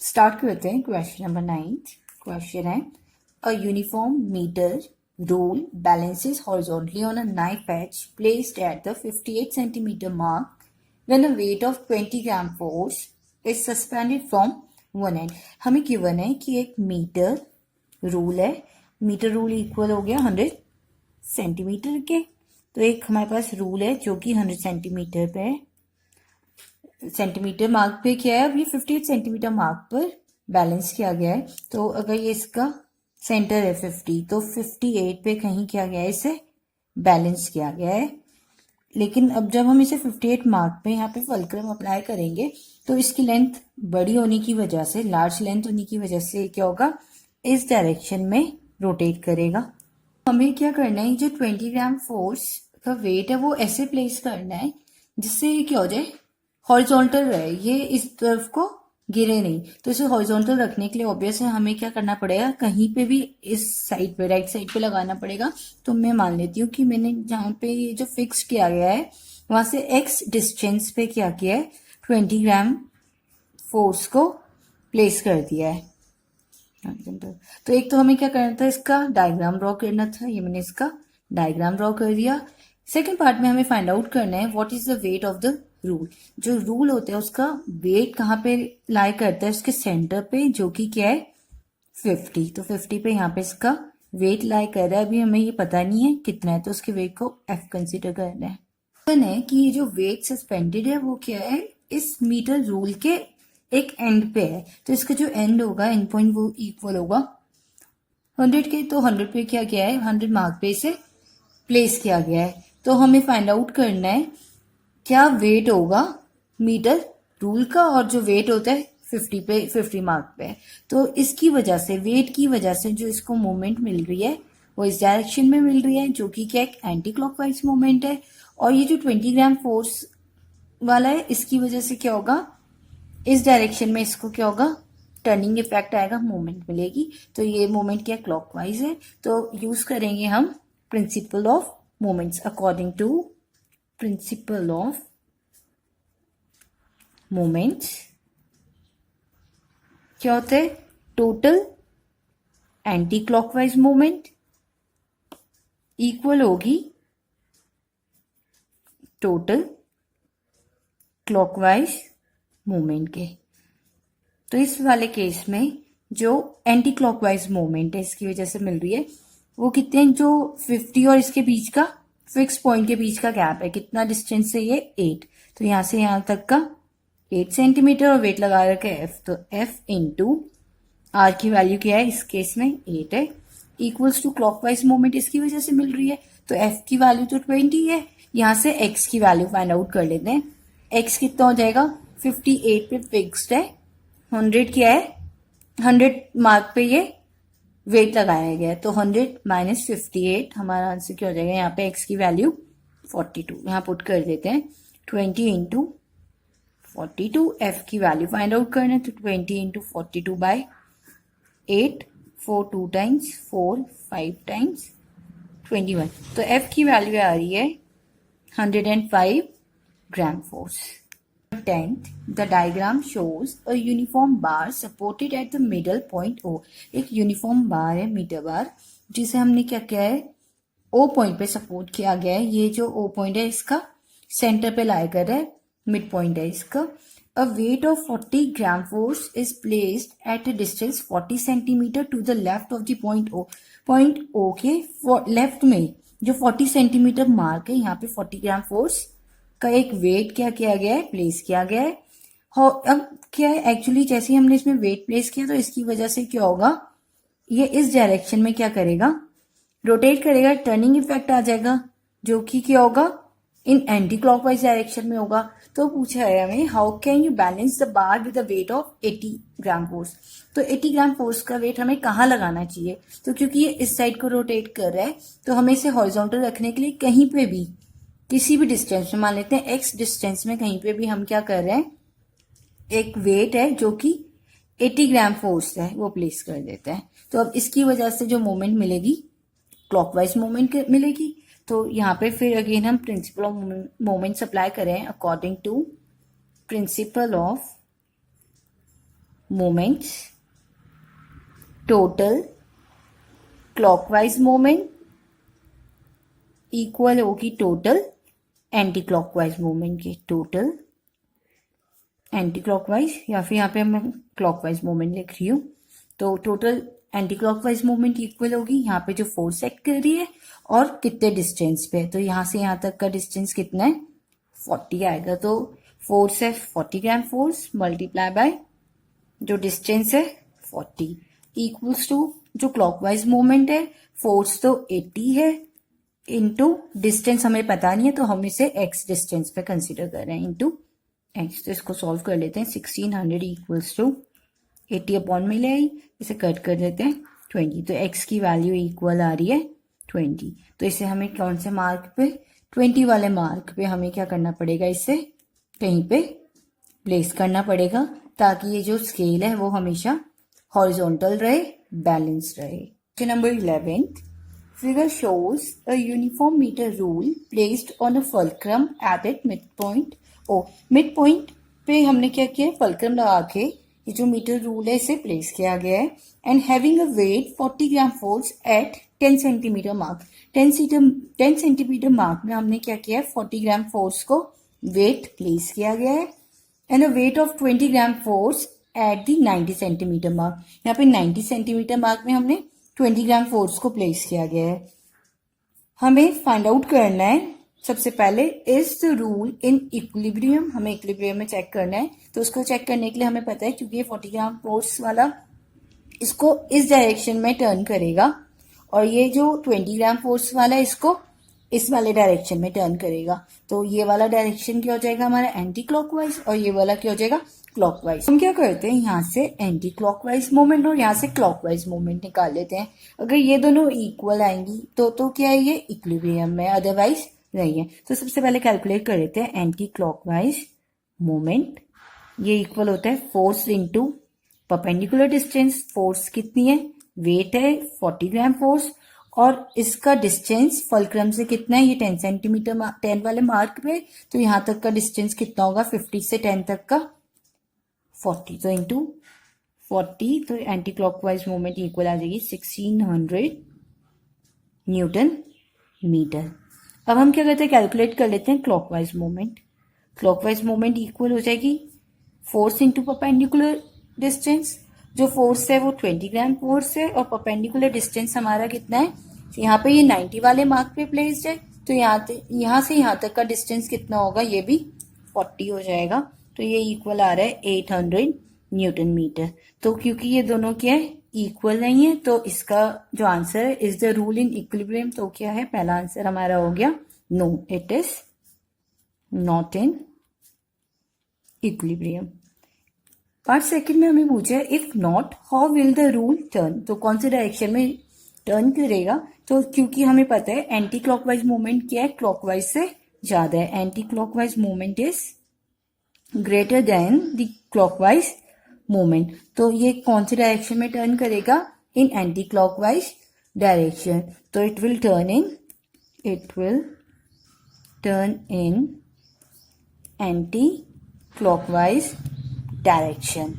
Start करते हैं question number 9। Question है a uniform metre rule balances horizontally on a knife edge placed at the 58 centimeter mark when a weight of 20 gram force is suspended from one end। हमें given है कि एक metre rule है, metre rule equal हो गया 100 centimetre के। तो एक हमारे पास रूल है जो कि 100 सेंटीमीटर पे है, सेंटीमीटर मार्क पे किया है। अब ये 58 सेंटीमीटर मार्क पर बैलेंस किया गया है। तो अगर ये इसका सेंटर है 50, तो 58 पे कहीं किया गया है, इसे बैलेंस किया गया है। लेकिन अब जब हम इसे 58 मार्क पे यहाँ पे फुलक्रम अप्लाई करेंगे तो इसकी लेंथ बड़ी होने की वजह से, लार्ज लेंथ होने की वजह से क्या होगा, इस डायरेक्शन में रोटेट करेगा। हमें क्या करना है, जो 20 ग्राम फोर्स का वेट है वो ऐसे प्लेस करना है जिससे ये क्या हो जाए, हॉरिजॉन्टल रहे, ये इस तरफ को गिरे नहीं। तो इसे हॉरिजॉन्टल रखने के लिए ऑब्वियस है हमें क्या करना पड़ेगा, कहीं पे भी इस साइड पे, राइट साइड पे लगाना पड़ेगा। तो मैं मान लेती हूँ कि मैंने जहाँ पे ये जो फिक्स किया गया है वहां से एक्स डिस्टेंस पे क्या किया है, 20 ग्राम फोर्स को प्लेस कर दिया है। तो एक तो हमें क्या करना था, इसका डायग्राम ड्रॉ करना था, ये मैंने इसका डायग्राम ड्रॉ कर दिया। सेकेंड पार्ट में हमें फाइंड आउट करना है what is the weight of the rule. जो रूल होता है उसका वेट कहाँ पे लाई करता है, उसके सेंटर पे, जो कि क्या है 50। तो 50 पे यहाँ पे इसका वेट लाई कर रहा है। अभी हमें ये पता नहीं है कितना है, तो उसके वेट को एफ कंसिडर करना है कि ये जो वेट सस्पेंडेड है वो क्या है, इस मीटर रूल के एक एंड पे है। तो इसका जो एंड होगा, एंड पॉइंट, वो इक्वल होगा 100 के। तो 100 पे क्या गया है, 100 मार्क पे इसे प्लेस किया गया है। तो हमें फाइंड आउट करना है क्या वेट होगा मीटर रूल का, और जो वेट होता है 50 पे, 50 मार्क पे। तो इसकी वजह से, वेट की वजह से जो इसको मूवमेंट मिल रही है वो इस डायरेक्शन में मिल रही है, जो कि क्या एक एंटी क्लॉकवाइज मूवमेंट है। और ये जो 20 ग्राम फोर्स वाला है, इसकी वजह से क्या होगा, इस डायरेक्शन में इसको क्या होगा, टर्निंग इफेक्ट आएगा, मूवमेंट मिलेगी। तो ये मूवमेंट क्या क्लॉकवाइज है। तो यूज करेंगे हम principle of moments. According to principle of moments क्या होता है, total anti clockwise movement equal होगी टोटल क्लॉकवाइज मूवमेंट के। तो इस वाले केस में जो एंटी क्लॉकवाइज मूवमेंट है इसकी वजह से मिल रही है वो कितने, जो 50 और इसके बीच का फिक्स पॉइंट के बीच का गैप है, कितना डिस्टेंस है ये 8। तो यहां से यहां तक का 8 सेंटीमीटर और वेट लगा रखा है एफ। तो एफ इंटू आर की वैल्यू क्या है, इस केस में 8 है, इक्वल्स टू क्लॉकवाइज मूवमेंट इसकी वजह से मिल रही है। तो एफ की वैल्यू तो 20 है। यहां से एक्स की वैल्यू फाइंड आउट कर लेते हैं। एक्स कितना हो जाएगा, 58 पे फिक्स्ड है, 100 क्या है, 100 मार्क पे ये वेट लगाया गया है। तो 100 माइनस 58, हमारा आंसर क्या हो जाएगा, यहाँ पे एक्स की वैल्यू 42 यहाँ पुट कर देते हैं। 20 इंटू 42, एफ की वैल्यू फाइंड आउट करना है। तो 20 इंटू 42 बाय 8, 4 2 टाइम्स, 4 5 टाइम्स 21। तो एफ की वैल्यू आ रही है 105 gram force. 10th, the diagram shows a uniform bar supported at the middle point O। एक यूनिफॉर्म बार है, मीटर बार, जिसे हमने क्या किया है, O पॉइंट पे सपोर्ट किया गया है। ये जो O पॉइंट है इसका सेंटर पे लाई कर है, मिड पॉइंट है इसका। A weight of 40 gram force is placed at a distance 40 centimeter to the left of the point O। Point O के लेफ्ट में जो 40 सेंटीमीटर मार्क है, यहाँ पे 40 ग्राम फोर्स का एक वेट क्या किया गया है, प्लेस किया गया है। अब क्या है, एक्चुअली जैसे ही हमने इसमें वेट प्लेस किया तो इसकी वजह से क्या होगा, ये इस डायरेक्शन में क्या करेगा, रोटेट करेगा, टर्निंग इफेक्ट आ जाएगा, जो कि क्या होगा, इन एंटी क्लॉकवाइज डायरेक्शन में होगा। तो पूछा है हमें how can you balance the bar with the weight of 80 gram force. तो 80 ग्राम फोर्स का वेट हमें कहाँ लगाना चाहिए, तो क्योंकि ये इस साइड को रोटेट कर रहा है तो हमें इसे हॉरिजॉन्टल रखने के लिए कहीं पे भी, किसी भी डिस्टेंस में, मान लेते हैं एक्स डिस्टेंस में, कहीं पे भी हम क्या कर रहे हैं, एक वेट है जो कि 80 ग्राम फोर्स है वो प्लेस कर देते हैं। तो अब इसकी वजह से जो मोमेंट मिलेगी, क्लॉकवाइज मोमेंट मिलेगी। तो यहाँ पे फिर अगेन हम प्रिंसिपल ऑफ मोमेंट्स अप्लाई करें। According to principle of moments, total clockwise moment equal होगी टोटल एंटी क्लॉकवाइज मोमेंट की। टोटल एंटी क्लॉकवाइज या फिर यहाँ पे मैं क्लॉकवाइज मोमेंट लिख रही हूँ, तो total anti clockwise moment equal होगी यहाँ पे जो फोर्स एक्ट कर रही है और कितने डिस्टेंस पे। तो यहाँ से यहाँ तक का डिस्टेंस कितना है, 40 आएगा। तो फोर्स है 40 ग्राम फोर्स मल्टीप्लाई बाय जो डिस्टेंस है 40 इक्वल्स टू जो क्लॉकवाइज मोमेंट है फोर्स तो 80 है इनटू डिस्टेंस हमें पता नहीं है तो हम इसे x डिस्टेंस पे कंसीडर कर रहे हैं इनटू x। तो इसको सॉल्व कर लेते हैं। 1600 इक्वल्स टू 80 अपॉन में ले आई, इसे कट कर देते हैं 20। तो x की वैल्यू इक्वल आ रही है 20। तो इसे हमें कौन से मार्क पे, 20 वाले मार्क पे हमें क्या करना पड़ेगा, इसे कहीं पे प्लेस करना पड़ेगा ताकि ये जो स्केल है वो हमेशा हॉरिजॉन्टल रहे, बैलेंस रहे। Number 11 figure shows a uniform meter rule placed on a fulcrum at its midpoint। Mid point पे हमने क्या किया है, फल्क्रम लगा के ये जो मीटर रूल है इसे प्लेस किया गया है। And having a weight 40 gram force at 10 centimetre mark. 10 centimetre mark में हमने क्या किया है, 40 ग्राम फोर्स को वेट प्लेस किया गया है। And a weight of 20 gram force at the 90 centimetre mark. यहाँ पे 90 सेंटीमीटर मार्क में हमने 20 ग्राम फोर्स को प्लेस किया गया है। हमें फाइंड आउट करना है सबसे पहले is the rule in equilibrium. हमें इक्विलिब्रियम में चेक करना है, तो उसको चेक करने के लिए हमें पता है क्योंकि ये 40 ग्राम फोर्स वाला इसको इस डायरेक्शन में टर्न करेगा और ये जो 20 ग्राम फोर्स वाला है इसको इस वाले डायरेक्शन में टर्न करेगा। तो ये वाला डायरेक्शन क्या हो जाएगा हमारा, एंटी क्लॉकवाइज, और ये वाला क्या हो जाएगा, क्लॉकवाइज। हम क्या करते हैं, यहाँ से एंटी क्लॉकवाइज मोमेंट और यहाँ से क्लॉकवाइज मोमेंट निकाल लेते हैं। अगर ये दोनों इक्वल आएंगी तो क्या है, ये इक्विलिब्रियम में, अदरवाइज नहीं है। तो सबसे पहले कैलकुलेट कर लेते हैं एंटी क्लॉकवाइज मोमेंट। ये इक्वल होता है force into perpendicular distance. Force कितनी है, वेट है 40 ग्राम फोर्स और इसका डिस्टेंस फल्क्रम से कितना है, ये 10 सेंटीमीटर 10 वाले मार्क पे, तो यहाँ तक का डिस्टेंस कितना होगा, 50 से 10 तक का 40, तो इंटू 40, तो एंटी क्लॉकवाइज मोमेंट इक्वल आ जाएगी 1600 न्यूटन मीटर। अब हम क्या करते हैं, कैलकुलेट कर लेते हैं clockwise moment. Clockwise moment equal हो जाएगी फोर्स इंटू परपेंडिकुलर डिस्टेंस। जो फोर्स है वो 20 ग्राम फोर्स है और परपेंडिकुलर डिस्टेंस हमारा कितना है, यहाँ पे ये 90 वाले मार्क पे प्लेस्ड है, तो यहाँ से यहाँ तक का डिस्टेंस कितना होगा, ये भी 40 हो जाएगा। तो ये इक्वल आ रहा है 800 न्यूटन मीटर। तो क्योंकि ये दोनों क्या है, इक्वल नहीं है, तो इसका जो आंसर है is the rule in equilibrium. तो क्या है, पहला आंसर हमारा हो गया no, it is not in equilibrium. Part second में हमें पूछा है if not how will the rule turn. तो कौन से डायरेक्शन में टर्न करेगा, तो क्योंकि हमें पता है एंटी क्लॉकवाइज मूवमेंट क्या है, क्लॉकवाइज से ज्यादा है। Anti clockwise movement is greater than the clockwise movement. तो ये कौन से डायरेक्शन में टर्न करेगा, इन एंटी क्लॉकवाइज डायरेक्शन। तो it will turn in anti clockwise direction.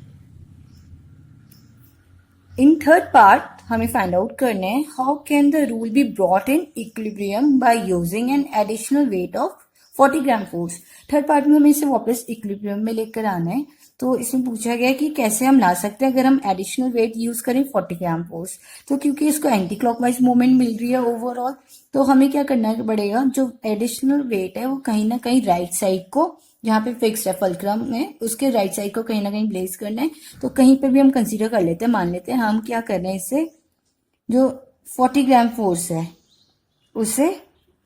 In third part हमें फाइंड आउट करना है how can the rule be brought in equilibrium by using an additional weight of 40 gram force. Third part में हमें इसे वापस equilibrium में लेकर आना है। तो इसमें पूछा गया कि कैसे हम ला सकते हैं अगर हम एडिशनल वेट यूज करें 40 ग्राम फोर्स। तो क्योंकि इसको एंटी क्लॉकवाइज मूवमेंट मिल रही है ओवरऑल, तो हमें क्या करना पड़ेगा, जो एडिशनल वेट है वो कहीं ना कहीं राइट साइड को, जहाँ पे फिक्स है फल्क्रम में, उसके राइट साइड को कहीं ना कहीं प्लेस करना है। तो कहीं पे भी हम कंसीडर कर लेते हैं, मान लेते हैं हम क्या कर रहे हैं, इससे जो 40 ग्राम फोर्स है उसे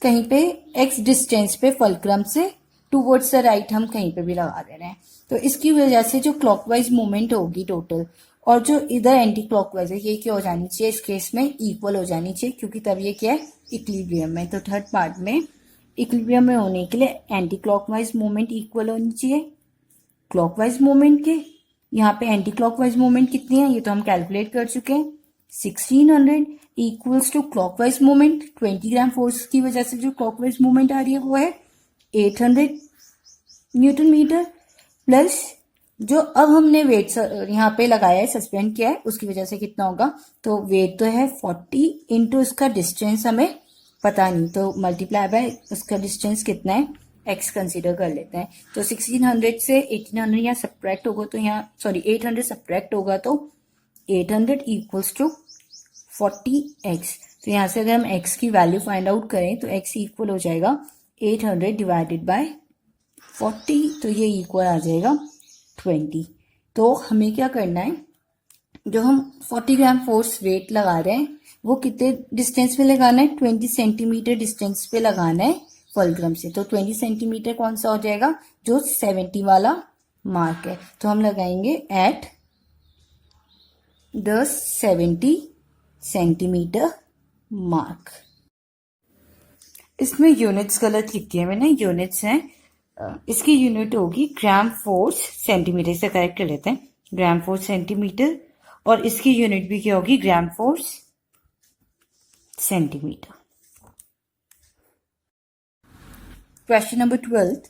कहीं पे x डिस्टेंस पे फल्क्रम से टूवर्ड्स द राइट हम कहीं पे भी लगा दे रहे हैं। तो इसकी वजह से जो क्लॉकवाइज मूवमेंट होगी टोटल, और जो इधर एंटी क्लॉकवाइज है, ये क्या हो जानी चाहिए, इस केस में इक्वल हो जानी चाहिए, क्योंकि तब ये क्या है, इक्विलिब्रियम में। तो थर्ड पार्ट में इक्विलिब्रियम में होने के लिए एंटी क्लॉकवाइज मूवमेंट इक्वल होनी चाहिए क्लॉकवाइज मूवमेंट के। यहाँ पे एंटी क्लॉकवाइज मूवमेंट कितनी है, ये तो हम कैलकुलेट कर चुके हैं, 1600 equals to clockwise movement 20 gram force की वजह से जो क्लॉकवाइज मूवमेंट आ रही है वो है 800 न्यूटन मीटर, प्लस जो अब हमने वेट यहाँ पे लगाया है, सस्पेंड किया है, उसकी वजह से कितना होगा, तो वेट तो है 40 इंटू इसका डिस्टेंस हमें पता नहीं, तो मल्टीप्लाई बाय उसका डिस्टेंस कितना है, एक्स कंसीडर कर लेते हैं। तो 1600 से 1800 यहाँ सब्ट्रैक्ट होगा, तो यहाँ सॉरी 800 सब्ट्रैक्ट होगा, तो 800 इक्वल्स टू 40x। तो यहाँ से अगर हम x की वैल्यू फाइंड आउट करें तो x इक्वल हो जाएगा 800 डिवाइडेड बाय 40, तो ये इक्वल आ जाएगा 20। तो हमें क्या करना है, जो हम 40 ग्राम फोर्स वेट लगा रहे हैं वो कितने डिस्टेंस पे लगाना है, 20 सेंटीमीटर डिस्टेंस पे लगाना है फुलक्रम से। तो 20 सेंटीमीटर कौन सा हो जाएगा, जो 70 वाला मार्क है, तो हम लगाएंगे एट द 70 सेंटीमीटर मार्क। इसमें यूनिट्स गलत लिख दिया मैंने, यूनिट्स हैं, इसकी यूनिट होगी ग्राम फोर्स सेंटीमीटर, से करेक्ट कर लेते हैं, ग्राम फोर्स सेंटीमीटर, और इसकी यूनिट भी क्या होगी, gram force centimetre. Question number 12,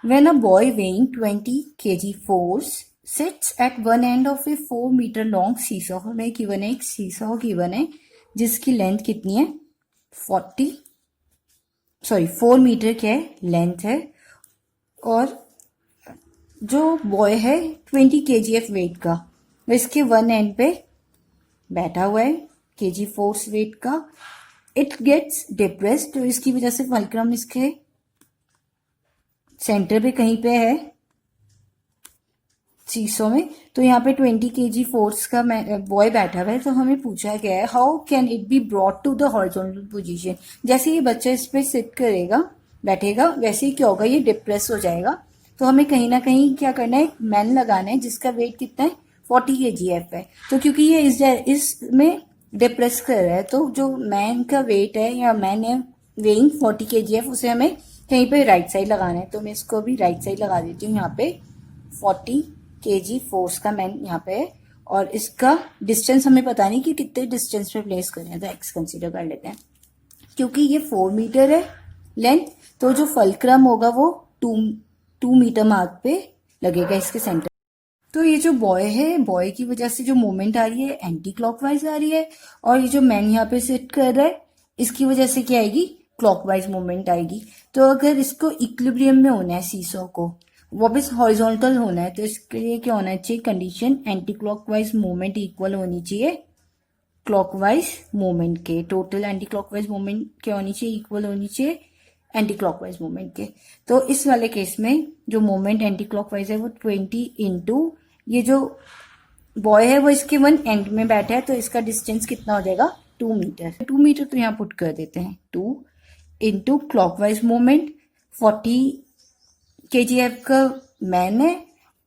when a boy weighing 20 kg force sits at one end of a 4 metre long seesaw, हमें गिवन है एक सीसॉ गिवन है जिसकी लेंथ कितनी है 4 मीटर क्या है लेंथ है, और जो बॉय है 20 kgf वेट का, वो इसके वन एंड पे बैठा हुआ है kg फोर्स वेट का, इट गेट्स डिप्रेस्ड, तो इसकी वजह से फुलक्रम इसके सेंटर पे कहीं पे है सीसो में, तो यहाँ पे 20 kg फोर्स का बॉय बैठा हुआ है। तो हमें पूछा गया है how can it be brought to the horizontal position, जैसे ये बच्चा इस पे सिट करेगा बैठेगा वैसे ही क्या होगा, ये डिप्रेस हो जाएगा। तो हमें कहीं ना कहीं क्या करना है, मैन लगाना है जिसका वेट कितना है 40 kgf है। तो क्योंकि ये इसमें डिप्रेस कर रहा है, तो जो मैन का वेट है या मैन है वेइंग 40 kgf, उसे हमें कहीं पे राइट साइड लगाना है। तो मैं इसको भी राइट साइड लगा देती हूँ, यहाँ पे 40 kg फोर्स का मैन यहाँ पे है, और इसका डिस्टेंस हमें पता नहीं कि कितने डिस्टेंस पे प्लेस करें, तो एक्स कंसीडर कर लेते हैं। क्योंकि ये 4 मीटर है लेंथ, तो जो फुलक्रम होगा वो 2 मीटर मार्क पे लगेगा इसके सेंटर। तो ये जो बॉय है, बॉय की वजह से जो मूवमेंट आ रही है एंटी क्लॉकवाइज आ रही है, और ये जो मैन यहाँ पे सिट कर रहा है इसकी वजह से क्या आएगी, क्लॉकवाइज मूवमेंट आएगी। तो अगर इसको इक्विलिब्रियम में होना है सीसो को, वापस हॉरिजॉन्टल होना है, तो इसके लिए क्या होना चाहिए condition, anti clockwise movement equal होनी चाहिए क्लॉकवाइज मूवमेंट के, टोटल एंटी क्लॉकवाइज मूवमेंट क्या होनी चाहिए, इक्वल होनी चाहिए एंटी क्लॉकवाइज मूवमेंट के। तो इस वाले केस में जो मूवमेंट एंटी क्लॉकवाइज है वो 20 इंटू ये जो बॉय है वो इसके वन एंड में बैठा है, तो इसका डिस्टेंस कितना हो जाएगा 2 मीटर। 2 मीटर तो यहाँ पुट कर देते हैं, 2 इंटू क्लॉकवाइज मूवमेंट 40 kgf का मैन है,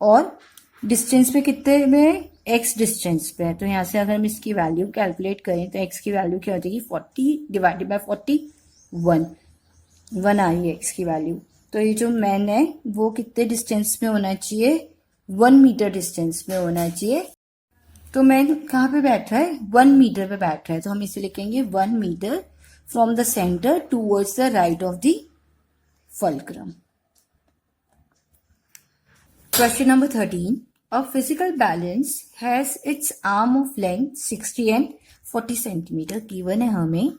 और डिस्टेंस पे कितने में, x डिस्टेंस पे है। तो यहाँ से अगर हम इसकी वैल्यू कैलकुलेट करें तो x की वैल्यू क्या हो जाएगी 40 डिवाइडेड बाय 40, 1 आ रही है x की वैल्यू। तो ये जो मैन है वो कितने डिस्टेंस में होना चाहिए, 1 मीटर डिस्टेंस में होना चाहिए। तो मैन कहाँ पे बैठ रहा है, 1 मीटर पे बैठ रहा है, तो हम इसे लिखेंगे 1 metre from the centre towards the right of the fulcrum. Question number 13. A physical balance has its arm of length 60 and 40 centimetre given है हमें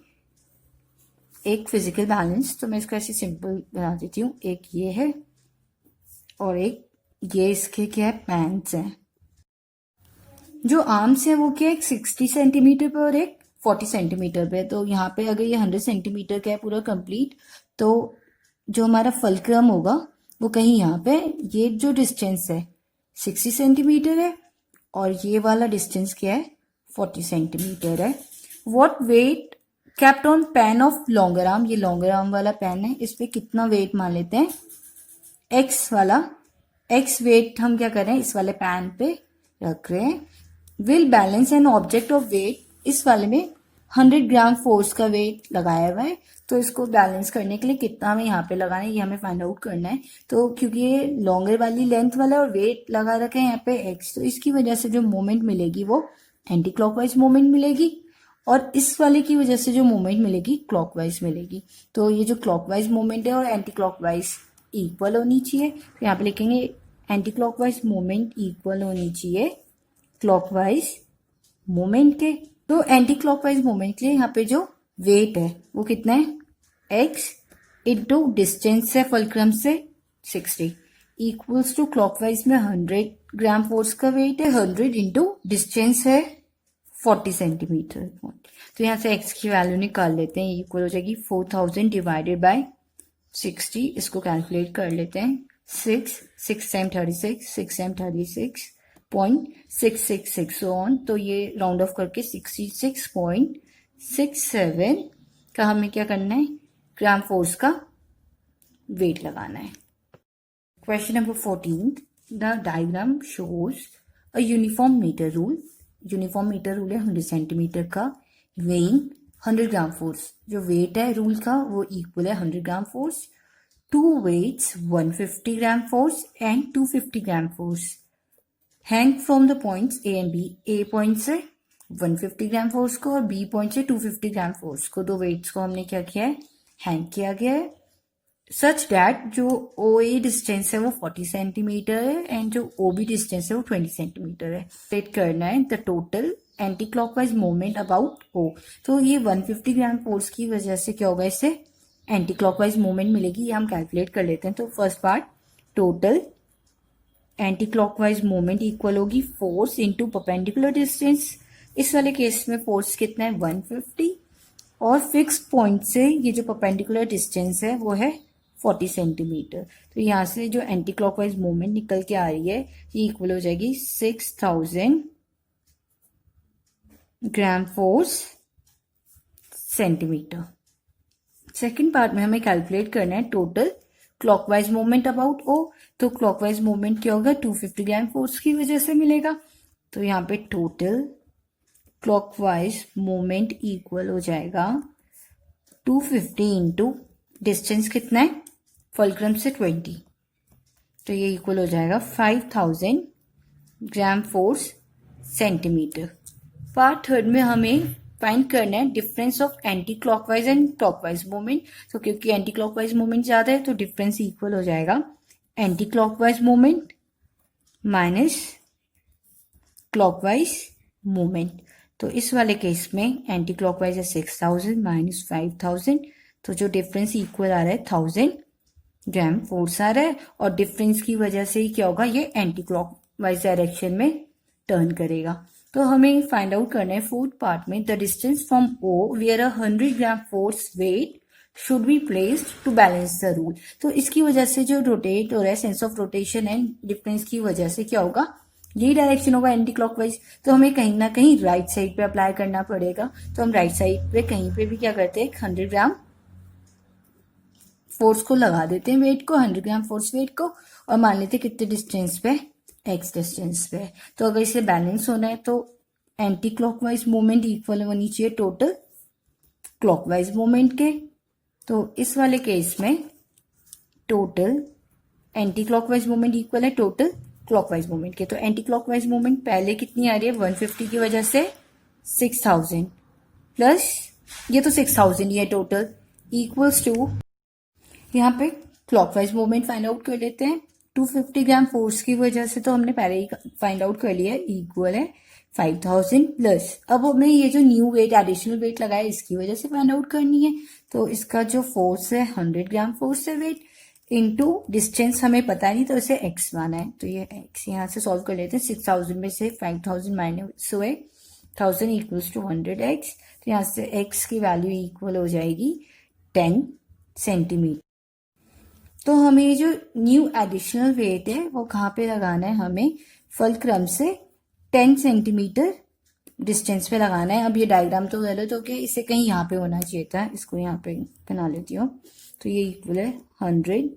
एक फिजिकल बैलेंस। तो मैं इसको ऐसे सिंपल बना देती हूँ, एक ये है और एक ये इसके क्या है पैंट्स हैं। जो आर्म्स है वो क्या है, एक 60 सेंटीमीटर पे और एक 40 सेंटीमीटर पे। तो यहाँ पे अगर ये 100 सेंटीमीटर का है पूरा कंप्लीट, तो जो हमारा फुलक्रम होगा वो कहीं यहाँ पे, ये जो डिस्टेंस है 60 सेंटीमीटर है और ये वाला डिस्टेंस क्या है 40 सेंटीमीटर है। What weight kept on pan of longer arm, ये लॉन्गर आर्म वाला पेन है, इस पे कितना वेट मान लेते हैं, एक्स वाला, एक्स वेट हम क्या कर रहे हैं इस वाले पेन पे रख रहे हैं। Will balance an object of weight, इस वाले में 100 ग्राम फोर्स का वेट लगाया हुआ है, तो इसको बैलेंस करने के लिए कितना हमें यहाँ पे लगाना है ये हमें फाइंड आउट करना है। तो क्योंकि ये लॉन्गर वाली लेंथ वाला है और वेट लगा रखा है यहाँ पे एक्स, तो इसकी वजह से जो मूवमेंट मिलेगी वो एंटी क्लॉकवाइज मूवमेंट मिलेगी, और इस वाले की वजह से जो मूवमेंट मिलेगी क्लॉकवाइज मिलेगी। तो ये जो क्लॉकवाइज मूवमेंट है और एंटी क्लॉकवाइज इक्वल होनी चाहिए। तो यहाँ पे लिखेंगे एंटी क्लॉकवाइज मोमेंट इक्वल होनी चाहिए क्लॉकवाइज मोमेंट के। तो एंटी क्लॉकवाइज मोमेंट के लिए यहाँ पे जो वेट है वो कितना है x इंटू डिस्टेंस है फुलक्रम से 60 इक्वल्स टू क्लॉकवाइज में 100 ग्राम फोर्स का वेट है, 100 इंटू डिस्टेंस है 40 सेंटीमीटर। तो यहाँ से x की वैल्यू निकाल लेते हैं, इक्वल हो जाएगी 4000 डिवाइडेड बाय 60। इसको कैलकुलेट कर लेते हैं, 6 टाइम 36, 6 टाइम 36.666 ऑन, तो ये राउंड ऑफ करके 66.67 का हमें क्या करना है, ग्राम फोर्स का वेट लगाना है। Question number 14, the diagram shows a uniform metre rule. Uniform metre rule है 100 सेंटीमीटर का, वेइंग 100 ग्राम फोर्स। जो वेट है रूल का वो इक्वल है 100 gram force. Two weights 150 gram force and 250 gram force hang from the points A and B. A point से 150 gram force को और बी पॉइंट से 250 ग्राम फोर्स को, दो वेट्स को हमने क्या किया है, हैंग किया गया है। सच दैट जो ओ ए डिस्टेंस है वो 40 सेंटीमीटर है एंड जो ओ बी डिस्टेंस है वो 20 सेंटीमीटर है। सेट करना है the total anti clockwise movement about O. तो ये 150 ग्राम फोर्स की वजह से क्या होगा, इससे एंटी क्लॉकवाइज मूवमेंट मिलेगी, ये हम कैलकुलेट कर लेते हैं। तो first part, total anti clockwise movement equal होगी फोर्स इंटू परपेंडिकुलर डिस्टेंस। इस वाले केस में फोर्स कितना है 150 और फिक्स पॉइंट से ये जो परपेंडिकुलर डिस्टेंस है वो है 40 सेंटीमीटर। तो यहाँ से जो एंटी क्लॉकवाइज मूवमेंट निकल के आ रही है ये इक्वल हो जाएगी 6000 ग्राम फोर्स सेंटीमीटर। सेकेंड पार्ट में हमें कैलकुलेट करना है total clockwise movement about O. तो क्लॉकवाइज मूवमेंट क्या होगा, 250 ग्राम फोर्स की वजह से मिलेगा। तो यहाँ पे टोटल क्लॉकवाइज मूवमेंट इक्वल हो जाएगा 250 इंटू डिस्टेंस कितना है फुलक्रम से 20, तो ये इक्वल हो जाएगा 5000 ग्राम फोर्स सेंटीमीटर। पार्ट थर्ड में हमें फाइंड करना है difference of anti clockwise and clockwise movement. तो क्योंकि एंटी क्लॉकवाइज मूवमेंट ज्यादा है तो डिफरेंस इक्वल हो जाएगा anti clockwise movement minus clockwise movement. तो इस वाले केस में एंटी क्लॉकवाइज है 6000 माइनस 5000, तो जो डिफरेंस इक्वल आ रहा है 1000 ग्राम फोर्स आ रहा है, और डिफरेंस की वजह से ही क्या होगा, ये एंटी क्लॉकवाइज डायरेक्शन में टर्न करेगा। तो हमें फाइंड आउट करना है फोर्थ पार्ट में, the distance from O where 100 gram force weight should be placed to balance the rule. तो इसकी वजह से जो रोटेट हो रहा है, sense of rotation and difference की वजह से क्या होगा, यही डायरेक्शन होगा एंटी क्लॉकवाइज। तो हमें कहीं ना कहीं राइट साइड पे अप्लाई करना पड़ेगा। तो हम राइट साइड पे कहीं पे भी क्या करते हैं, 100 ग्राम फोर्स को लगा देते हैं, वेट को 100 ग्राम फोर्स वेट को, और मान लेते हैं कितने डिस्टेंस पे, एक्स डिस्टेंस पे। तो अगर इसे बैलेंस होना है तो एंटी क्लॉकवाइज मूवमेंट इक्वल होनी चाहिए टोटल क्लॉकवाइज मूवमेंट के। तो इस वाले केस में total anti clockwise movement equal है टोटल क्लॉकवाइज मूवमेंट के। तो एंटी क्लॉकवाइज मूवमेंट पहले कितनी आ रही है, 150 की वजह से 6000 प्लस ये तो 6000 ही है टोटल, इक्वल्स टू यहाँ पे क्लॉकवाइज मूवमेंट फाइंड आउट कर लेते हैं। 250 ग्राम फोर्स की वजह से तो हमने पहले ही फाइंड आउट कर लिया है, इक्वल है 5000 प्लस। अब हमें ये जो न्यू वेट एडिशनल वेट लगाया इसकी वजह से फाइंड आउट करनी है। तो इसका जो फोर्स है 100 ग्राम फोर्स है वेट इनटू डिस्टेंस हमें पता नहीं, तो इसे एक्स माना है। तो ये एक्स यहाँ से सॉल्व कर लेते हैं। 6000 में से 5000 माइनस हुए 1000 इक्वल्स टू 100x। तो यहाँ से x की वैल्यू इक्वल हो जाएगी 10 सेंटीमीटर। तो हमें जो न्यू एडिशनल वेट है वो कहाँ पे लगाना है, हमें फुलक्रम से 10 सेंटीमीटर डिस्टेंस पे लगाना है। अब ये डायग्राम तो गलत हो गया, इसे कहीं यहाँ पे होना चाहिए था, इसको यहाँ पे बना लेती हूँ। तो ये इक्वल है 100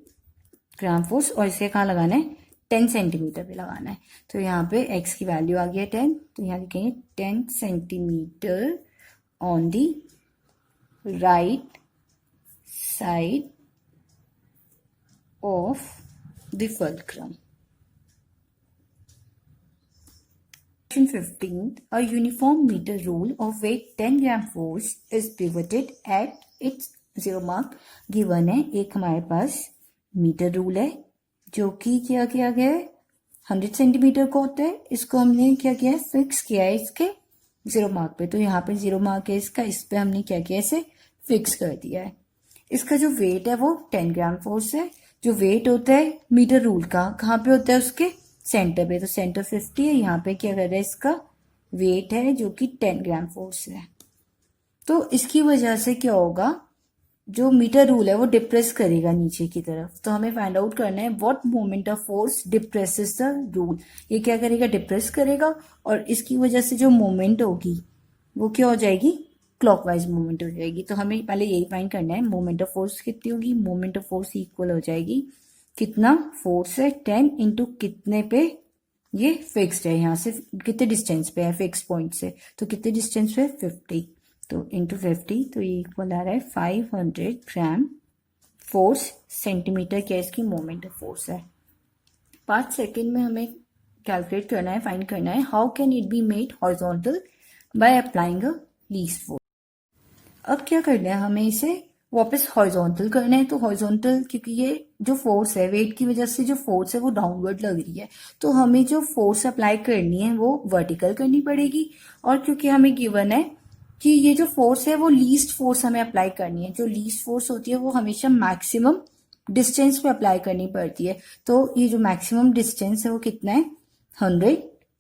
ग्राम फोर्स, और इसे कहाँ लगाना है, 10 सेंटीमीटर पे लगाना है। तो यहाँ पे x की वैल्यू आ गया 10, तो यहाँ लिखेंगे 10 centimetre on the right side of the fulcrum. Question 15. A uniform meter rule of weight 10 gram force is pivoted at its 0 mark. Given है एक हमारे पास मीटर रूल है जो कि क्या किया गया है, 100 सेंटीमीटर का होता है, इसको हमने क्या किया है, फिक्स किया है इसके 0 मार्क पे। तो यहाँ पे 0 मार्क है इसका, इस पे हमने क्या किया, इसे फिक्स कर दिया है। इसका जो वेट है वो 10 ग्राम फोर्स है। जो वेट होता है मीटर रूल का, कहाँ पे होता है, उसके सेंटर पे। तो सेंटर 50 है, यहाँ पे क्या कर रहा है, इसका वेट है जो कि 10 ग्राम फोर्स है। तो इसकी वजह से क्या होगा, जो मीटर रूल है वो डिप्रेस करेगा नीचे की तरफ। तो हमें फाइंड आउट करना है what moment of force depresses the rule. ये क्या करेगा, डिप्रेस करेगा, और इसकी वजह से जो मोमेंट होगी वो क्या हो जाएगी, क्लॉकवाइज मूवमेंट हो जाएगी। तो हमें पहले यही फाइंड करना है, मोमेंट ऑफ फोर्स कितनी होगी, मोमेंट ऑफ फोर्स इक्वल हो जाएगी, कितना फोर्स है 10 इंटू कितने पे, ये फिक्स्ड है, यहाँ से कितने डिस्टेंस पे है फिक्स पॉइंट से, तो कितने डिस्टेंस पे 50, तो इंटू 50, तो ये इक्वल आ रहा है 500 ग्राम फोर्स सेंटीमीटर क्या इसकी मोमेंट ऑफ फोर्स है। 5 सेकेंड में हमें कैलकुलेट करना है, फाइंड करना है, how can it be made horizontal by applying a least force. अब क्या करना है, हमें इसे वापस हॉरिजॉन्टल करना है। तो हॉरिजॉन्टल, क्योंकि ये जो फोर्स है, वेट की वजह से जो फोर्स है वो डाउनवर्ड लग रही है, तो हमें जो फोर्स अप्लाई करनी है वो वर्टिकल करनी पड़ेगी। और क्योंकि हमें गिवन है कि ये जो फोर्स है वो लीस्ट फोर्स हमें अप्लाई करनी है, जो लीस्ट फोर्स होती है वो हमेशा मैक्सिमम डिस्टेंस पे अप्लाई करनी पड़ती है। तो ये जो मैक्सिमम डिस्टेंस है वो कितना है, 100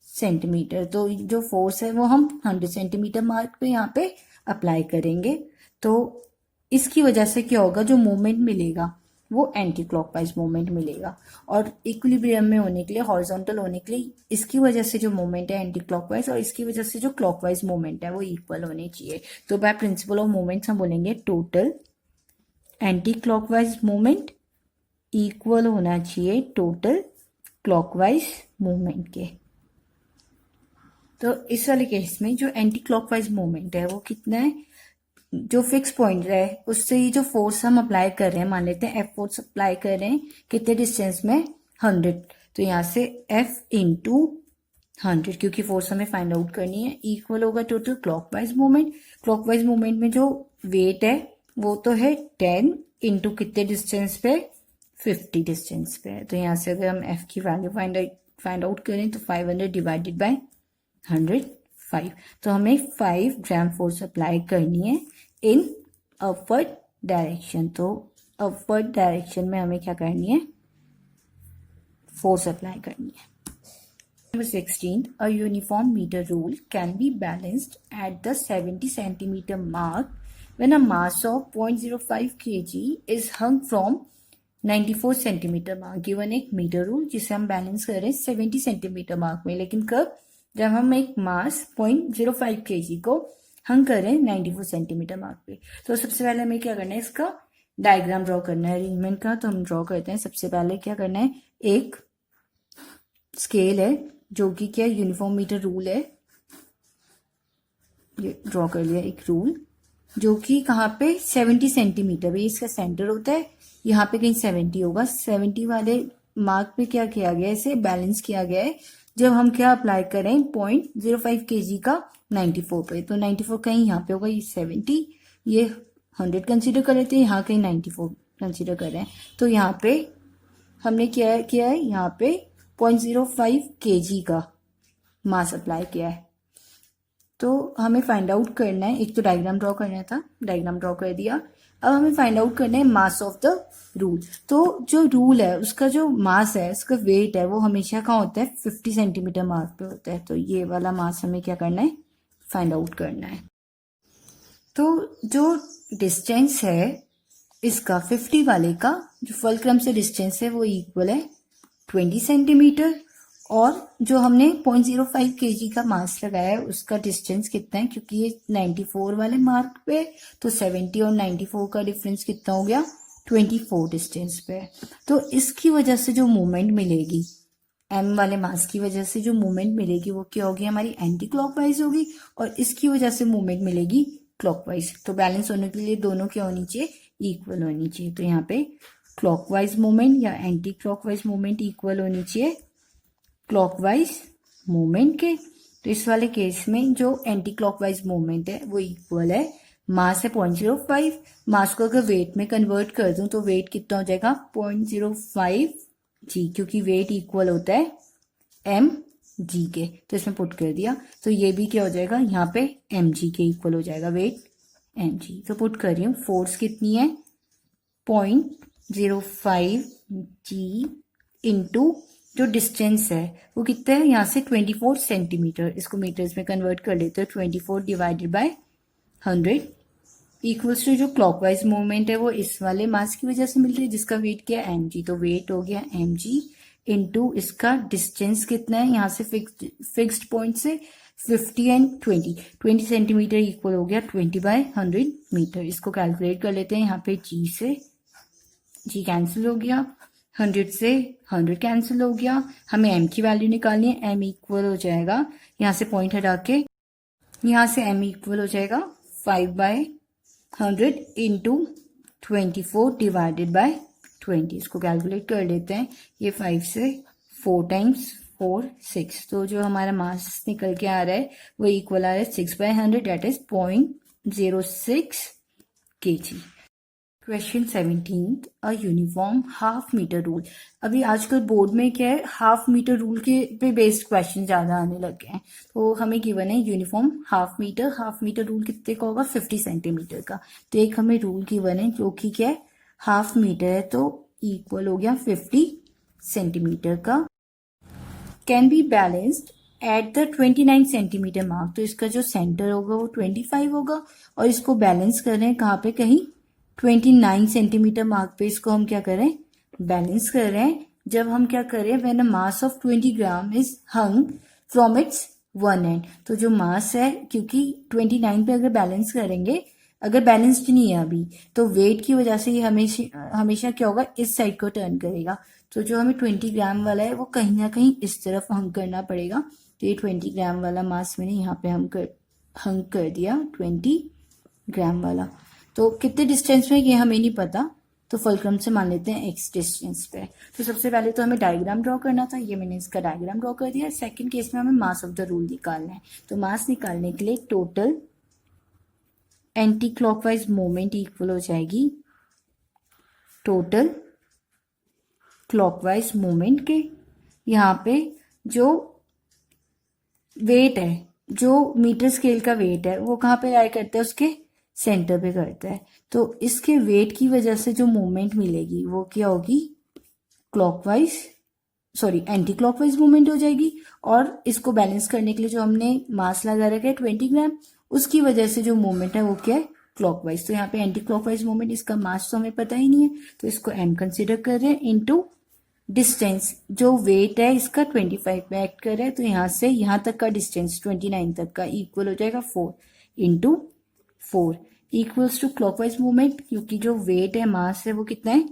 सेंटीमीटर। तो जो फोर्स है वो हम 100 सेंटीमीटर मार्क पे यहाँ पे अप्लाई करेंगे। तो इसकी वजह से क्या होगा, जो मूवमेंट मिलेगा वो एंटी क्लॉकवाइज मूवमेंट मिलेगा। और इक्विलिब्रियम में होने के लिए, हॉरिजॉन्टल होने के लिए, इसकी वजह से जो मूवमेंट है एंटी क्लॉकवाइज, और इसकी वजह से जो क्लॉकवाइज मूवमेंट है वो इक्वल होने चाहिए। तो बाय प्रिंसिपल ऑफ मूवमेंट्स हम बोलेंगे total anti clockwise movement equal होना चाहिए टोटल क्लॉकवाइज मूवमेंट के। तो इस वाले केस में जो एंटी क्लॉकवाइज मूवमेंट है वो कितना है, जो फिक्स पॉइंट है उससे ही जो फोर्स हम अप्लाई कर रहे हैं, मान लेते हैं F फोर्स अप्लाई कर रहे हैं कितने डिस्टेंस में, 100। तो यहाँ से F इंटू 100, क्योंकि फोर्स हमें फाइंड आउट करनी है, इक्वल होगा total clockwise movement. Clockwise movement में जो वेट है वो तो है 10 इंटू कितने डिस्टेंस पे, 50 डिस्टेंस पे है। तो यहाँ से अगर हम F की वैल्यू फाइंड आउट करें तो 500 डिवाइडेड बाय 105, तो हमें 5 ग्राम फोर्स अप्लाई करनी है इन अपवर्ड डायरेक्शन। तो अपवर्ड डायरेक्शन में हमें क्या करनी है, फोर्स अप्लाई करनी है। Number 16, a uniform meter rule can be balanced at the 70 centimeter mark when a mass of 0.05 kg is hung from 94 centimetre mark. Given एक मीटर रूल जिसे हम बैलेंस कर रहे हैं 70 सेंटीमीटर मार्क में, लेकिन कब, जब हम एक मास 0.05 kg को हंग कर रहे हैं 94 सेंटीमीटर मार्क पे। तो सबसे पहले हमें क्या करना है, इसका डायग्राम ड्रॉ करना है अरेंजमेंट का। तो हम ड्रॉ करते हैं। सबसे पहले क्या करना है, एक स्केल है जो कि क्या यूनिफॉर्म मीटर रूल है, ये ड्रॉ कर लिया एक रूल जो कि कहाँ पे 70 सेंटीमीटर पे, इसका सेंटर होता है, यहाँ पे कहीं 70 होगा। 70 वाले मार्क पे क्या किया गया है, इसे बैलेंस किया गया है जब हम क्या अप्लाई करें 0.05 kg का 94 पे। तो 94 कहीं यहाँ पे होगा, ये 70, ये 100 कंसिडर कर लेते हैं, यहाँ कहीं 94 कंसिडर कर रहे हैं। तो यहाँ पे हमने क्या है यहाँ पे 0.05 kg का मास अप्लाई किया है। तो हमें फाइंड आउट करना है, एक तो डायग्राम ड्रॉ करना था, डायग्राम ड्रॉ कर दिया। अब हमें फाइंड आउट करना है मास ऑफ द रूल। तो जो रूल है उसका जो मास है, उसका वेट है, वो हमेशा कहाँ होता है, 50 सेंटीमीटर मास पे होता है। तो ये वाला मास हमें क्या करना है, फाइंड आउट करना है। तो जो डिस्टेंस है इसका 50 वाले का, जो फुलक्रम से डिस्टेंस है वो इक्वल है 20 सेंटीमीटर, और जो हमने 0.05 kg का मास लगाया है उसका डिस्टेंस कितना है, क्योंकि ये 94 वाले मार्क पे, तो 70 और 94 का डिफरेंस कितना हो गया, 24 डिस्टेंस पे। तो इसकी वजह से जो मूवमेंट मिलेगी, m वाले मास की वजह से जो मूवमेंट मिलेगी वो क्या होगी, हमारी एंटी क्लॉकवाइज होगी, और इसकी वजह से मूवमेंट मिलेगी क्लॉकवाइज। तो बैलेंस होने के लिए दोनों क्या होनी चाहिए, इक्वल होनी चाहिए। तो यहाँ पे क्लॉकवाइज मूवमेंट या एंटी क्लॉकवाइज मूवमेंट इक्वल होनी चाहिए क्लॉकवाइज मूवमेंट के। तो इस वाले केस में जो एंटी क्लॉकवाइज मूवमेंट है वो इक्वल है, मास है 0.05, मास को अगर वेट में कन्वर्ट कर दूं तो वेट कितना हो जाएगा 0.05 जी, क्योंकि वेट इक्वल होता है एम जी के, तो इसमें पुट कर दिया, तो ये भी क्या हो जाएगा यहाँ पे एम जी के इक्वल हो जाएगा, वेट एम जी। तो पुट कर रही हूँ, फोर्स कितनी है 0.05 जी इंटू जो डिस्टेंस है वो कितना है यहाँ से 24 सेंटीमीटर, इसको मीटर्स में कन्वर्ट कर लेते हैं, 24 डिवाइडेड बाय 100 इक्वल्स टू जो क्लॉकवाइज मूवमेंट है वो इस वाले मास की वजह से मिल रही है जिसका वेट क्या है एम जी, तो वेट हो गया एम जी इंटू इसका डिस्टेंस कितना है यहाँ से फिक्स्ड पॉइंट से 50 एंड 20 सेंटीमीटर इक्वल हो गया 20/100 मीटर। इसको कैलकुलेट कर लेते हैं, यहाँ पे जी से जी कैंसिल हो गया, 100 से 100 कैंसिल हो गया, हमें एम की वैल्यू निकालनी है, एम इक्वल हो जाएगा यहाँ से पॉइंट हटा के, यहाँ से एम इक्वल हो जाएगा 5/100 इंटू 24 डिवाइडेड बाय 20। इसको कैलकुलेट कर लेते हैं, ये 5 से 4 टाइम्स 4 6, तो जो हमारा मास निकल के आ रहा है वो इक्वल आ रहा है 6/100 that is 0.06 kg। Question 17, a uniform half metre rule. अभी आजकल बोर्ड में क्या है, हाफ मीटर रूल के पे बेस्ड क्वेश्चन ज्यादा आने लग गए हैं, तो हमें गिवन है यूनिफॉर्म हाफ मीटर रूल कितने का होगा 50 सेंटीमीटर का, तो एक हमें रूल गिवन है जो कि क्या है हाफ मीटर है, तो इक्वल हो गया 50 सेंटीमीटर का, can be balanced at the 29 centimetre mark, तो इसका जो सेंटर होगा वो 25 होगा और इसको बैलेंस कर रहे हैं कहाँ पे, कहीं 29 सेंटीमीटर मार्क पे इसको हम क्या करें बैलेंस कर रहे हैं। जब हम क्या करें, when a mass of 20 gram is hung from its one and, तो जो मास है क्योंकि 29 पे अगर बैलेंस करेंगे, अगर बैलेंस्ड नहीं है अभी तो वेट की वजह से ये हमेशा क्या होगा इस साइड को टर्न करेगा, तो जो हमें 20 ग्राम वाला है वो कहीं ना कहीं इस तरफ हंग करना पड़ेगा, तो ये 20 ग्राम वाला मास मैंने यहाँ पे हंग कर दिया 20 ग्राम वाला। तो कितने डिस्टेंस में ये हमें नहीं पता, तो फुलक्रम से मान लेते हैं x डिस्टेंस पे। तो सबसे पहले तो हमें डायग्राम ड्रॉ करना था, ये मैंने इसका डायग्राम ड्रॉ कर दिया। सेकंड केस में हमें मास ऑफ द रूल निकालना है, तो मास निकालने के लिए total anti clockwise moment equal हो जाएगी टोटल क्लॉकवाइज मोमेंट के, यहाँ पे जो वेट है, जो मीटर स्केल का वेट है वो कहाँ पे लाई करते हैं, उसके सेंटर पे करता है, तो इसके वेट की वजह से जो मूवमेंट मिलेगी वो क्या होगी एंटी क्लॉकवाइज मूवमेंट हो जाएगी, और इसको बैलेंस करने के लिए जो हमने मास लगा रखा है 20 ग्राम, उसकी वजह से जो मूवमेंट है वो क्या है क्लॉकवाइज, तो यहाँ पे एंटी क्लॉकवाइज मूवमेंट, इसका मास तो हमें पता ही नहीं है, तो इसको m कंसिडर कर रहे हैं इनटू डिस्टेंस, जो वेट है इसका 25 पे एक्ट कर रहा है, तो यहाँ से यहाँ तक का डिस्टेंस 29 तक का इक्वल हो जाएगा 4 into 4 equals to clockwise movement, क्योंकि जो वेट है मास है वो कितना है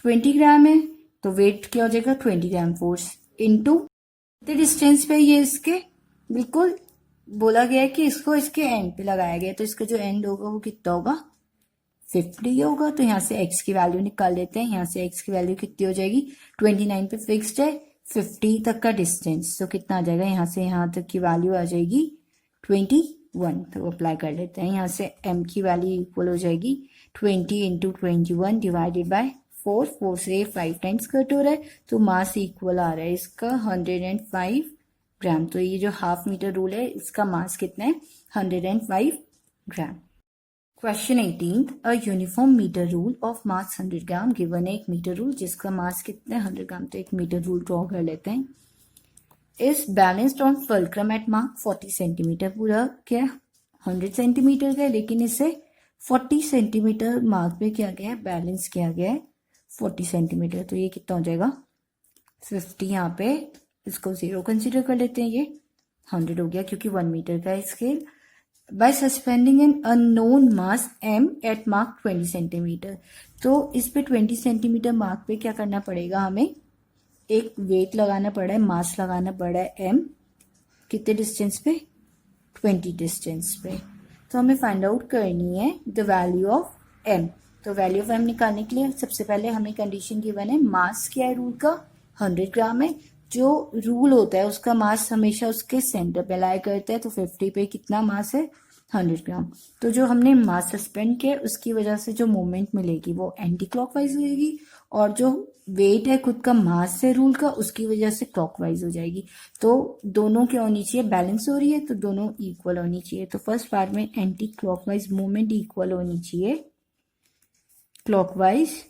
20 ग्राम है, तो वेट क्या हो जाएगा 20 ग्राम फोर्स इंटू डिस्टेंस पे, ये इसके बिल्कुल बोला गया है कि इसको इसके एंड पे लगाया गया है, तो इसका जो एंड होगा वो कितना होगा 50 होगा, तो यहाँ से x की वैल्यू निकाल लेते हैं, यहाँ से x की वैल्यू कितनी हो जाएगी 29 पे फिक्स्ड है, 50 तक का डिस्टेंस, तो कितना आ जाएगा यहाँ से यहाँ तक की वैल्यू आ जाएगी 21, तो अप्लाई कर लेते हैं, यहाँ से m की वैल्यू इक्वल हो जाएगी 20 इंटू 21 डिवाइडेड बाय 4 से 5 टाइम्स कट हो रहा है, तो मास इक्वल आ रहा है इसका 105 ग्राम, तो ये जो हाफ मीटर रूल है इसका मास कितना है 105 gram. Question 18, a uniform metre rule of mass 100 gram given है, एक मीटर रूल जिसका मास कितना है 100 ग्राम, तो एक मीटर रूल ड्रॉ कर लेते हैं, is balanced on fulcrum at mark 40 centimetre, पूरा क्या 100 सेंटीमीटर का है लेकिन इसे 40 सेंटीमीटर मार्क पे क्या गया है बैलेंस किया गया है 40 सेंटीमीटर, तो ये कितना हो जाएगा 50, यहाँ पे इसको 0 कंसिडर कर लेते हैं, ये 100 हो गया क्योंकि 1 मीटर का scale, by suspending an unknown mass m at mark 20 centimetre, तो इस पे 20 सेंटीमीटर मार्क पे क्या करना पड़ेगा, हमें एक वेट लगाना पड़ा है, मास लगाना पड़ा है m, कितने डिस्टेंस पे 20 डिस्टेंस पे, तो हमें फाइंड आउट करनी है द वैल्यू ऑफ m, तो वैल्यू ऑफ m निकालने के लिए सबसे पहले हमें कंडीशन गिवन है, मास क्या है रूल का 100 ग्राम है, जो रूल होता है उसका मास हमेशा उसके सेंटर पे लाया करता है, तो 50 पे कितना मास है 100 ग्राम, तो जो हमने मास सस्पेंड किया उसकी वजह से जो मूवमेंट मिलेगी वो एंटी क्लॉकवाइज होगी, और जो वेट है खुद का मास है रूल का, उसकी वजह से क्लॉकवाइज हो जाएगी। तो दोनों क्या होनी चाहिए, बैलेंस हो रही है तो दोनों इक्वल होनी चाहिए। तो फर्स्ट पार्ट में एंटी क्लॉकवाइज मूवमेंट इक्वल होनी चाहिए क्लॉकवाइज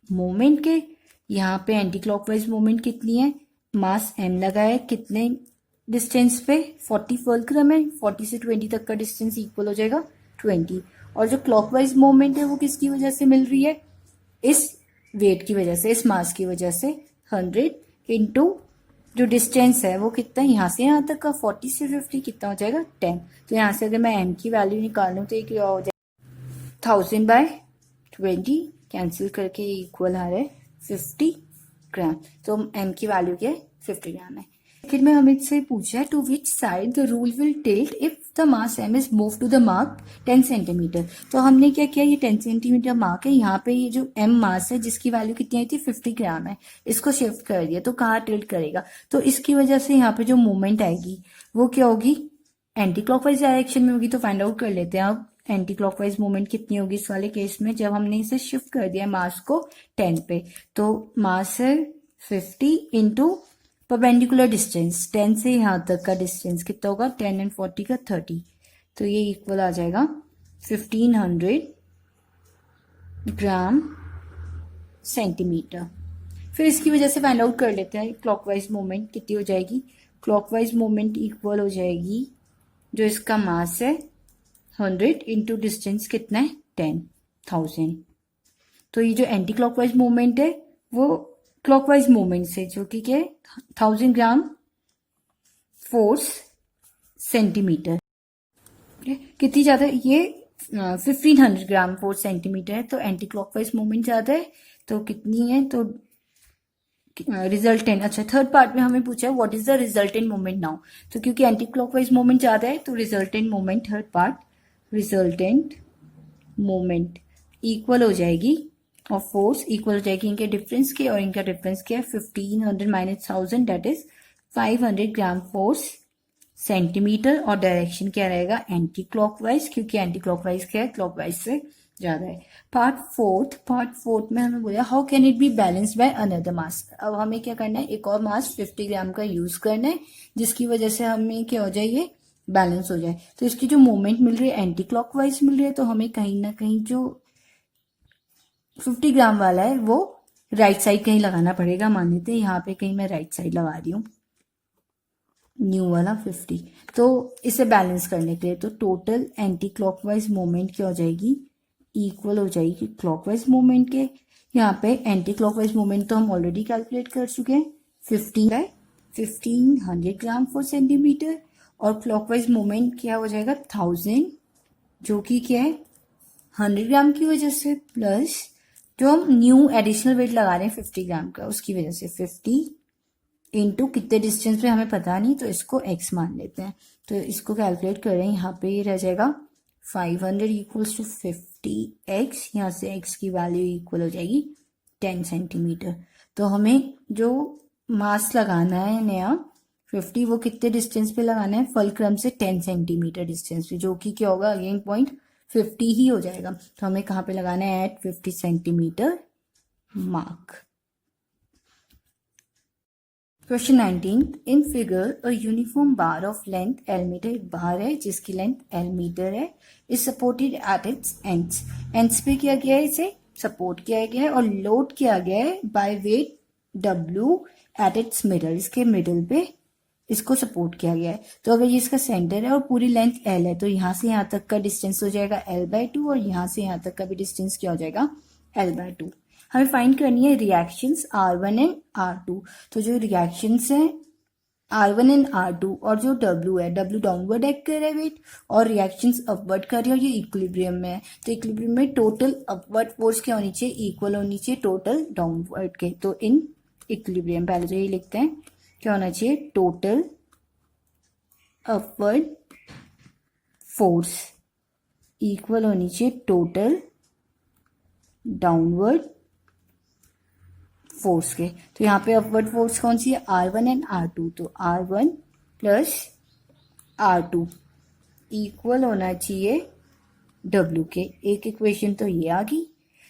मूवमेंट के। यहाँ पे एंटी क्लॉकवाइज मूवमेंट कितनी है, मास m लगा है, कितने डिस्टेंस पे 40 फुलक्रम है, 40 से 20 तक का डिस्टेंस इक्वल हो जाएगा 20। और जो क्लॉकवाइज मूवमेंट है वो किसकी वजह से मिल रही है, इस वेट की वजह से, इस मास की वजह से 100 इंटू जो डिस्टेंस है वो कितना, यहाँ से यहाँ तक का 40 से 50 कितना हो जाएगा 10। तो यहाँ से अगर मैं m की वैल्यू निकालूं तो ये क्या हो जाएगा 1000/20 कैंसिल करके इक्वल आ रहा है 50 ग्राम। तो m की वैल्यू क्या है 50 ग्राम है। फिर में हमें इससे पूछा है to which side the rule will tilt if the mass m is move to the mark 10 centimetre. तो हमने क्या किया, ये 10 सेंटीमीटर मार्क है, यहाँ पे ये जो m मास है जिसकी वैल्यू कितनी आई थी 50 ग्राम है, इसको शिफ्ट कर दिया तो कहाँ टिल्ट करेगा। तो इसकी वजह से यहाँ पे जो मूवमेंट आएगी वो क्या होगी, एंटी क्लॉकवाइज डायरेक्शन में होगी। तो फाइंड आउट कर लेते हैं अब एंटी क्लॉकवाइज मूवमेंट कितनी होगी इस वाले केस में, जब हमने इसे शिफ्ट कर दिया मास को 10 पे। तो मास है 50 इंटू परपेंडिकुलर डिस्टेंस 10 से यहाँ तक का डिस्टेंस कितना होगा 10 एंड 40 का 30। तो ये इक्वल आ जाएगा 1500 ग्राम सेंटीमीटर। फिर इसकी वजह से फाइंड आउट कर लेते हैं क्लॉकवाइज मूवमेंट कितनी हो जाएगी। क्लॉकवाइज मूवमेंट इक्वल हो जाएगी जो इसका मास है 100 इंटू डिस्टेंस कितना है 10,000। तो ये जो एंटी क्लॉकवाइज मूवमेंट है वो क्लॉकवाइज मूवमेंट से जो कि क्या है 1000 ग्राम फोर्स सेंटीमीटर, कितनी ज्यादा है ये 1500 ग्राम फोर्स सेंटीमीटर है। तो एंटी क्लॉकवाइज मूवमेंट ज्यादा है तो कितनी है, तो रिजल्टेंट, अच्छा थर्ड पार्ट में हमें पूछा है what is the resultant moment now. तो क्योंकि एंटी क्लॉकवाइज मूवमेंट ज्यादा है तो resultant moment, third part resultant moment equal हो जाएगी और फोर्स इक्वल हो जाएगी इनके डिफरेंस के, और इनका डिफरेंस क्या है 1500 minus 1000 that is 500 gram force centimetre. और डायरेक्शन क्या रहेगा एंटी क्लॉकवाइज, क्योंकि एंटी क्लॉकवाइज क्या है क्लॉकवाइज से ज्यादा है। पार्ट फोर्थ में हमें बोला how can it be balanced by another mass. अब हमें क्या करना है, एक और मास 50 ग्राम का यूज करना है जिसकी वजह से हमें क्या हो जाए, ये बैलेंस हो जाए। तो इसकी जो मूवमेंट मिल रही है एंटी क्लॉकवाइज मिल रही है, तो हमें कहीं ना कहीं जो 50 ग्राम वाला है वो राइट साइड कहीं लगाना पड़ेगा। मान लेते हैं यहाँ पे कहीं मैं राइट साइड लगा रही हूँ न्यू वाला 50। तो इसे बैलेंस करने के लिए तो टोटल एंटी क्लॉकवाइज मूवमेंट क्या हो जाएगी, इक्वल हो जाएगी क्लॉकवाइज मूवमेंट के। यहाँ पे एंटी क्लॉकवाइज मूवमेंट तो हम ऑलरेडी कैलकुलेट कर चुके हैं 1500 ग्राम फोर सेंटीमीटर, और क्लॉकवाइज मूवमेंट क्या हो जाएगा 1000, जो कि क्या है 100 ग्राम की वजह से, प्लस जो हम न्यू एडिशनल वेट लगा रहे हैं 50 ग्राम का उसकी वजह से 50 इंटू कितने डिस्टेंस पे हमें पता नहीं तो इसको x मान लेते हैं। तो इसको कैलकुलेट करें, यहाँ पे ये रह जाएगा 500 इक्वल्स टू 50x, यहाँ से x की वैल्यू इक्वल हो जाएगी 10 सेंटीमीटर। तो हमें जो मास लगाना है नया 50 वो कितने डिस्टेंस पे लगाना है, फुलक्रम से 10 सेंटीमीटर डिस्टेंस पे, जो कि क्या होगा अगेन पॉइंट 50 ही हो जाएगा। तो हमें कहाँ पे लगाना है at 50 centimetre mark. Question 19 in figure a uniform bar of length L metre, एक बार है जिसकी लेंथ एल मीटर है, is supported at its ends, ends पे किया गया है, इसे सपोर्ट किया गया है और लोड किया गया है by weight W at its middle, इसके मिडल पे इसको सपोर्ट किया गया है। तो अगर ये इसका सेंटर है और पूरी लेंथ L है तो यहाँ से यहाँ तक का डिस्टेंस हो जाएगा L/2 और यहाँ से यहाँ तक का भी डिस्टेंस क्या हो जाएगा L/2। हमें फाइंड करनी है रिएक्शंस R1 एंड R2। तो जो रिएक्शंस है R1 एंड R2 और जो W है, W डाउनवर्ड एक्ट कर रहा है वेट और रिएक्शंस अपवर्ड कर रही है और ये इक्विलिब्रियम में है। तो इक्विलिब्रियम में टोटल अपवर्ड फोर्स क्या होनी चाहिए, इक्वल होनी चाहिए टोटल डाउनवर्ड के। तो इन इक्विलिब्रियम पहले तो ये लिखते हैं क्या होना चाहिए, टोटल अपवर्ड फोर्स इक्वल होनी चाहिए टोटल डाउनवर्ड फोर्स के। तो यहाँ पे अपवर्ड फोर्स कौन सी है R1 एंड R2, तो R1 प्लस R2 इक्वल होना चाहिए W के। एक इक्वेशन तो ये आ गई।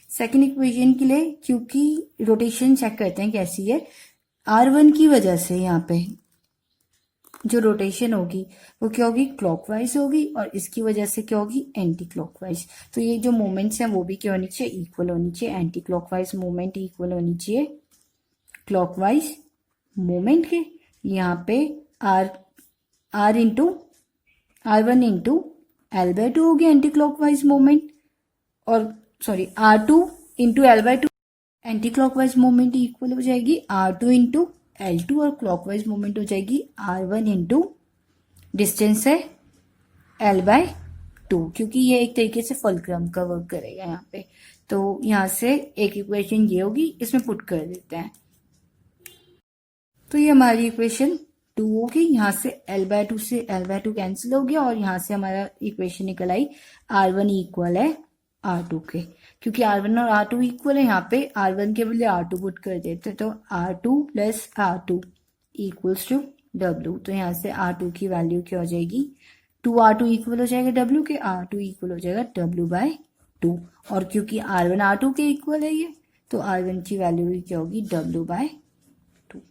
सेकेंड इक्वेशन के लिए क्योंकि रोटेशन चेक करते हैं कैसी है, R1 की वजह से यहाँ पे जो रोटेशन होगी वो क्या होगी, क्लॉकवाइज होगी, और इसकी वजह से क्या होगी, एंटी क्लॉकवाइज। तो ये जो मोमेंट्स हैं वो भी क्या होनी चाहिए, इक्वल होनी चाहिए। एंटी क्लॉकवाइज मोमेंट इक्वल होनी चाहिए क्लॉकवाइज मोमेंट के। यहाँ पे R into R1 into L/2 हो गया एंटी क्लॉकवाइज मोमेंट, और sorry R2 into L/2 anti clockwise moment equal हो जाएगी R2 इंटू L2, और क्लॉकवाइज मोमेंट हो जाएगी R1 इंटू डिस्टेंस है L/2, क्योंकि ये एक तरीके से फुलक्रम का वर्क करेगा यहाँ पे। तो यहाँ से एक इक्वेशन ये होगी, इसमें पुट कर देते हैं। तो ये हमारी इक्वेशन 2 होगी। यहाँ से L/2 से L/2 कैंसिल हो गया, और यहाँ से हमारा इक्वेशन निकल आई R1 इक्वल है R2 के। क्योंकि R1 और R2 इक्वल है, यहाँ पे R1 के बदले R2 पुट कर देते, तो R2 plus R2 equals to W। तो यहाँ से R2 की वैल्यू क्या हो जाएगी, 2R2 इक्वल हो जाएगा W के, R2 इक्वल हो जाएगा W/2। और क्योंकि R1 R2 के इक्वल है ये, तो R1 की वैल्यू क्या होगी, W/2।